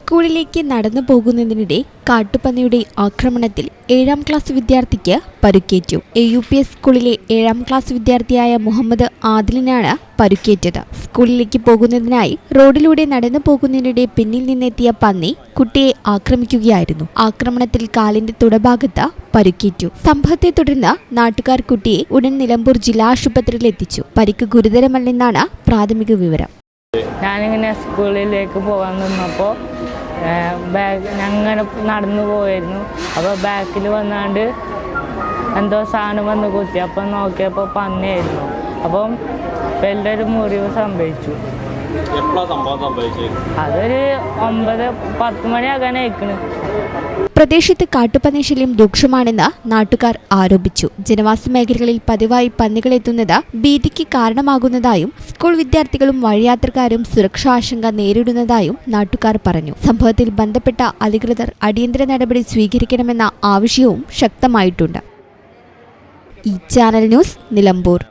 സ്കൂളിലേക്ക് നടന്നു പോകുന്നതിനിടെ കാട്ടുപന്നിയുടെ ആക്രമണത്തിൽ 7ാം ക്ലാസ് വിദ്യാർത്ഥിക്ക് പരുക്കേറ്റു. AUPS സ്കൂളിലെ 7ാം ക്ലാസ് വിദ്യാർത്ഥിയായ മുഹമ്മദ് ആദിലിനാണ് പരുക്കേറ്റത്. സ്കൂളിലേക്ക് പോകുന്നതിനായി റോഡിലൂടെ നടന്നു പോകുന്നതിനിടെ പിന്നിൽ നിന്നെത്തിയ പന്നി കുട്ടിയെ ആക്രമിക്കുകയായിരുന്നു. ആക്രമണത്തിൽ കാലിന്റെ തുടഭാഗത്ത് പരുക്കേറ്റു. സംഭവത്തെ തുടർന്ന് നാട്ടുകാർ കുട്ടിയെ ഉടൻ നിലമ്പൂർ ജില്ലാ ആശുപത്രിയിൽ എത്തിച്ചു. പരിക്ക് ഗുരുതരമല്ലെന്നാണ് പ്രാഥമിക വിവരം. ഞാനിങ്ങനെ സ്കൂളിലേക്ക് പോകാൻ നിന്നപ്പോൾ ഞങ്ങനെ നടന്നു പോയിരുന്നു. അപ്പോൾ ബാക്കിൽ വന്നാണ്ട് എന്തോ സാധനം വന്ന് കുത്തി. അപ്പം നോക്കിയപ്പോൾ പന്നിയായിരുന്നു. അപ്പം വലിയൊരു മുറിവ് സംഭവിച്ചു. അതൊരു 9-10 മണിയാകാനായിക്കണ്. പ്രദേശത്ത് കാട്ടുപന്നി ശല്യം രൂക്ഷമാണെന്ന് നാട്ടുകാർ ആരോപിച്ചു. ജനവാസ മേഖലകളിൽ പതിവായി പന്നികളെത്തുന്നത് ഭീതിക്ക് കാരണമാകുന്നതായും സ്കൂൾ വിദ്യാർത്ഥികളും വഴിയാത്രക്കാരും സുരക്ഷാ ആശങ്ക നേരിടുന്നതായും നാട്ടുകാർ പറഞ്ഞു. സംഭവത്തിൽ ബന്ധപ്പെട്ട അധികൃതർ അടിയന്തര നടപടി സ്വീകരിക്കണമെന്ന ആവശ്യവും ശക്തമായിട്ടുണ്ട്. ഈ ചാനൽ ന്യൂസ്, നിലമ്പൂർ.